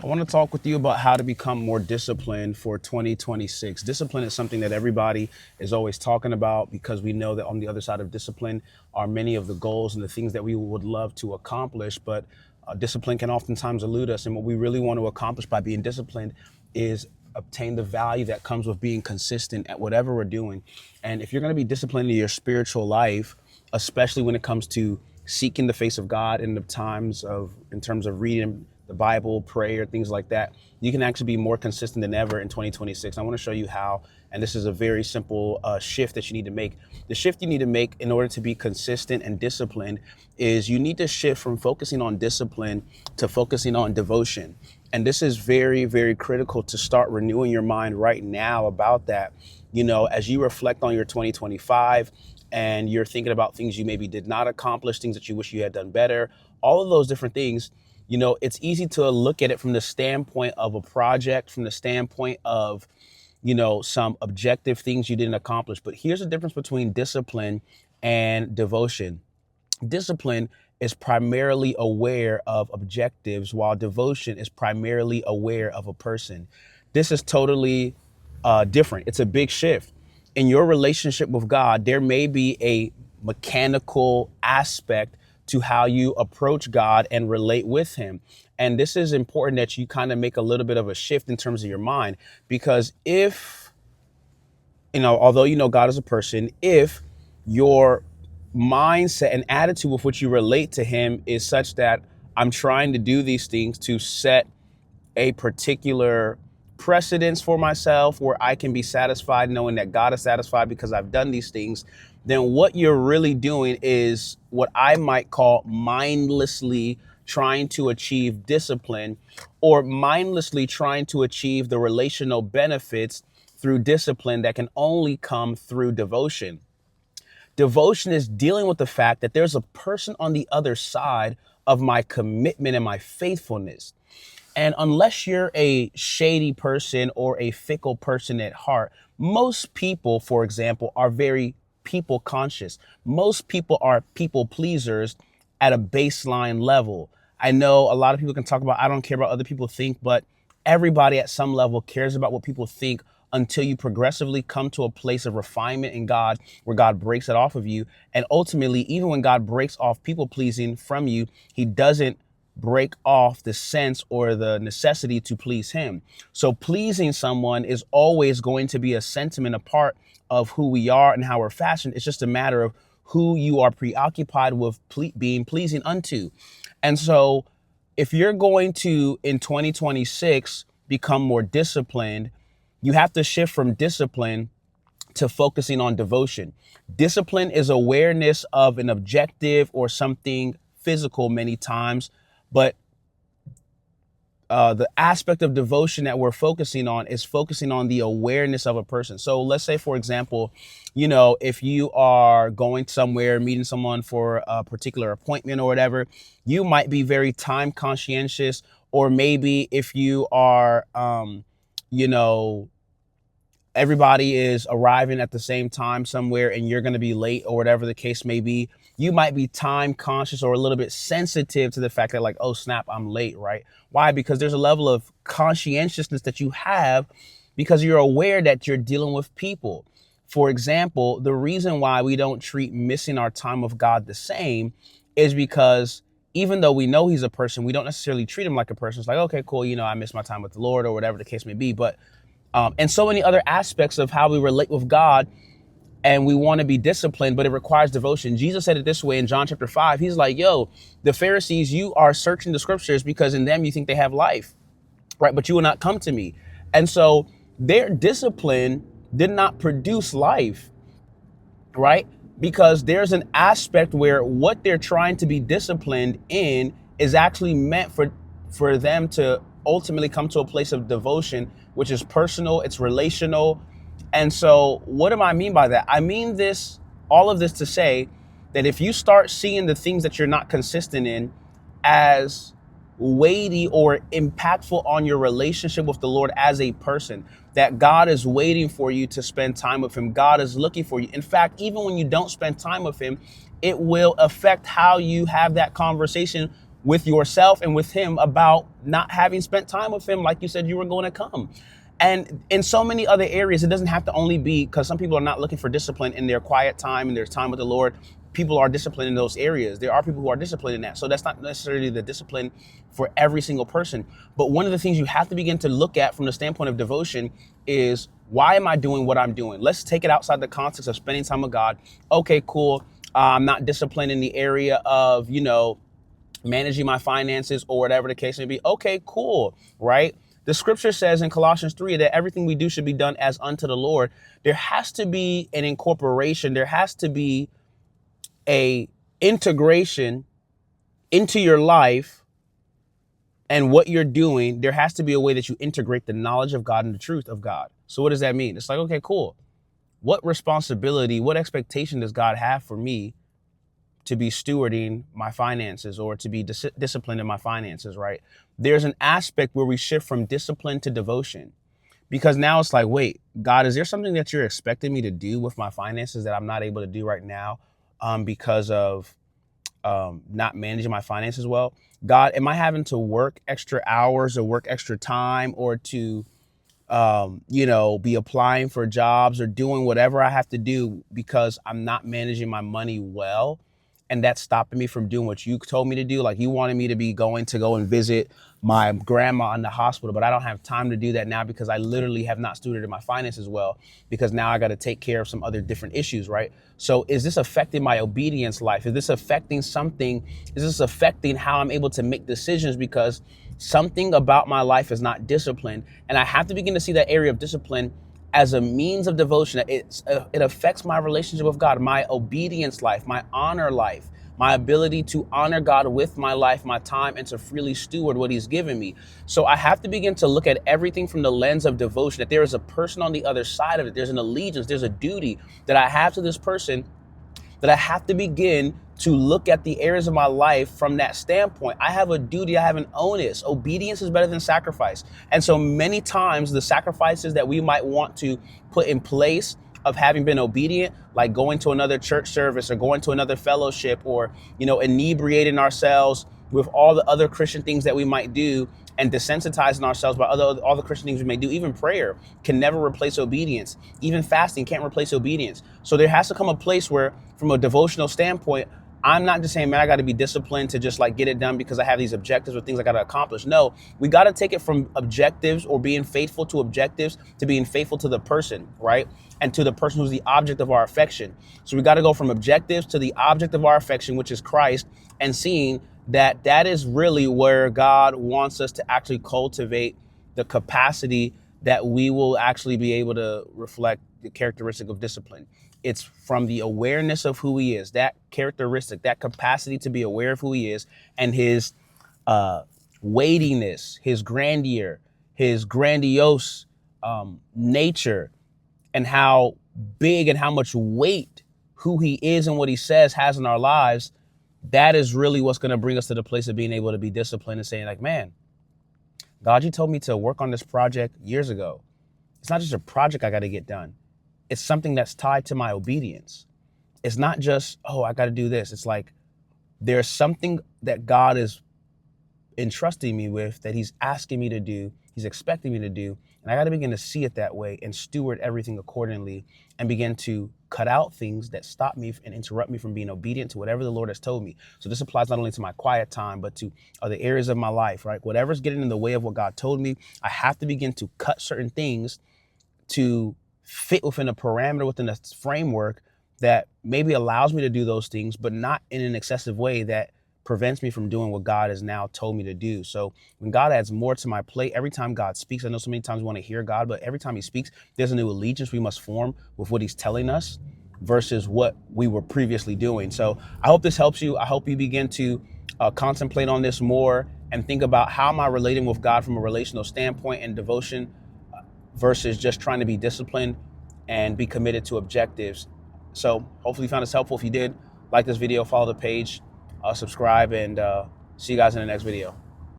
I want to talk with you about how to become more disciplined for 2026. Discipline is something that everybody is always talking about because we know that on the other side of discipline are many of the goals and the things that we would love to accomplish. But discipline can oftentimes elude us. And what we really want to accomplish by being disciplined is obtain the value that comes with being consistent at whatever we're doing. And if you're going to be disciplined in your spiritual life, especially when it comes to seeking the face of God in terms of reading the Bible, prayer, things like that, you can actually be more consistent than ever in 2026. I want to show you how, and this is a very simple shift that you need to make. The shift you need to make in order to be consistent and disciplined is you need to shift from focusing on discipline to focusing on devotion. And this is very, very critical to start renewing your mind right now about that. You know, as you reflect on your 2025 and you're thinking about things you maybe did not accomplish, things that you wish you had done better, all of those different things, you know, it's easy to look at it from the standpoint of a project, from the standpoint of, you know, some objective things you didn't accomplish. But here's the difference between discipline and devotion. Discipline is primarily aware of objectives, while devotion is primarily aware of a person. This is totally different. It's a big shift. In your relationship with God, there may be a mechanical aspect to how you approach God and relate with him. And this is important that you kind of make a little bit of a shift in terms of your mind, because if, you know, although you know God is a person, if your mindset and attitude with which you relate to him is such that I'm trying to do these things to set a particular precedence for myself where I can be satisfied knowing that God is satisfied because I've done these things, then what you're really doing is what I might call mindlessly trying to achieve discipline, or mindlessly trying to achieve the relational benefits through discipline that can only come through devotion. Devotion is dealing with the fact that there's a person on the other side of my commitment and my faithfulness. And unless you're a shady person or a fickle person at heart, most people, for example, are very people conscious. Most people are people pleasers at a baseline level. I know a lot of people can talk about, I don't care about other people think, but everybody at some level cares about what people think until you progressively come to a place of refinement in God where God breaks it off of you. And ultimately, even when God breaks off people pleasing from you, he doesn't break off the sense or the necessity to please him. So pleasing someone is always going to be a sentiment, a part of who we are and how we're fashioned. It's just a matter of who you are preoccupied with being pleasing unto. And so if you're going to, in 2026, become more disciplined, you have to shift from discipline to focusing on devotion. Discipline is awareness of an objective or something physical many times, but the aspect of devotion that we're focusing on is focusing on the awareness of a person. So let's say, for example, you know, if you are going somewhere, meeting someone for a particular appointment or whatever, you might be very time conscientious. Or maybe if you are, you know, everybody is arriving at the same time somewhere and you're going to be late or whatever the case may be, you might be time conscious or a little bit sensitive to the fact that, like, oh snap, I'm late, right? Why? Because there's a level of conscientiousness that you have because you're aware that you're dealing with people. For example, the reason why we don't treat missing our time with God the same is because even though we know he's a person, we don't necessarily treat him like a person. It's like, okay, cool, you know, I missed my time with the Lord or whatever the case may be. But and so many other aspects of how we relate with God, and we want to be disciplined, but it requires devotion. Jesus said it this way in John chapter 5. He's like, yo, the Pharisees, you are searching the scriptures because in them you think they have life, right? But you will not come to me. And so their discipline did not produce life, right? Because there's an aspect where what they're trying to be disciplined in is actually meant for them to ultimately come to a place of devotion, which is personal, it's relational. And so what do I mean by that? I mean all of this to say that if you start seeing the things that you're not consistent in as weighty or impactful on your relationship with the Lord as a person, that God is waiting for you to spend time with him. God is looking for you. In fact, even when you don't spend time with him, it will affect how you have that conversation with yourself and with him about not having spent time with him like you said you were going to come. And in so many other areas, it doesn't have to only be because some people are not looking for discipline in their quiet time and their time with the Lord. People are disciplined in those areas. There are people who are disciplined in that. So that's not necessarily the discipline for every single person. But one of the things you have to begin to look at from the standpoint of devotion is, why am I doing what I'm doing? Let's take it outside the context of spending time with God. Okay, cool. I'm not disciplined in the area of, managing my finances or whatever the case may be. Okay, cool, right? The scripture says in Colossians 3 that everything we do should be done as unto the Lord. There has to be an incorporation. There has to be a integration into your life and what you're doing. There has to be a way that you integrate the knowledge of God and the truth of God. So what does that mean? It's like, okay, cool. What responsibility, what expectation does God have for me to be stewarding my finances or to be disciplined in my finances, right? There's an aspect where we shift from discipline to devotion, because now it's like, wait, God, is there something that you're expecting me to do with my finances that I'm not able to do right now because of not managing my finances well? God, am I having to work extra hours or work extra time or to be applying for jobs or doing whatever I have to do because I'm not managing my money well? And that's stopping me from doing what you told me to do. Like, you wanted me to be going to go and visit my grandma in the hospital, but I don't have time to do that now because I literally have not stewarded my finances well, because now I got to take care of some other different issues, right? So is this affecting my obedience life? Is this affecting something? Is this affecting how I'm able to make decisions? Because something about my life is not disciplined, and I have to begin to see that area of discipline as a means of devotion. It affects my relationship with God, my obedience life, my honor life, my ability to honor God with my life, my time, and to freely steward what he's given me. So I have to begin to look at everything from the lens of devotion, that there is a person on the other side of it. There's an allegiance, there's a duty that I have to this person, that I have to begin to look at the areas of my life from that standpoint. I have a duty, I have an onus. Obedience is better than sacrifice. And so many times the sacrifices that we might want to put in place of having been obedient, like going to another church service or going to another fellowship, or, inebriating ourselves with all the other Christian things that we might do, and desensitizing ourselves by all the Christian things we may do. Even prayer can never replace obedience. Even fasting can't replace obedience. So there has to come a place where, from a devotional standpoint, I'm not just saying, man, I got to be disciplined to just like get it done because I have these objectives or things I got to accomplish. No, we got to take it from objectives or being faithful to objectives to being faithful to the person, right? And to the person who's the object of our affection. So we got to go from objectives to the object of our affection, which is Christ, and seeing that that is really where God wants us to actually cultivate the capacity that we will actually be able to reflect the characteristic of discipline. It's from the awareness of who he is, that characteristic, that capacity to be aware of who he is and his weightiness, his grandeur, his grandiose nature, and how big and how much weight who he is and what he says has in our lives. That is really what's going to bring us to the place of being able to be disciplined and saying, like, man, God, you told me to work on this project years ago. It's not just a project I got to get done. It's something that's tied to my obedience. It's not just, oh, I got to do this. It's like there's something that God is entrusting me with, that he's asking me to do, he's expecting me to do. And I got to begin to see it that way and steward everything accordingly, and begin to cut out things that stop me and interrupt me from being obedient to whatever the Lord has told me. So this applies not only to my quiet time, but to other areas of my life, right? Whatever's getting in the way of what God told me, I have to begin to cut certain things to fit within a parameter, within a framework that maybe allows me to do those things, but not in an excessive way that prevents me from doing what God has now told me to do. So when God adds more to my plate, every time God speaks, I know so many times we want to hear God, but every time he speaks, there's a new allegiance we must form with what he's telling us versus what we were previously doing. So I hope this helps you. I hope you begin to contemplate on this more and think about, how am I relating with God from a relational standpoint and devotion versus just trying to be disciplined and be committed to objectives. So hopefully you found this helpful. If you did, like this video, follow the page, subscribe, and see you guys in the next video.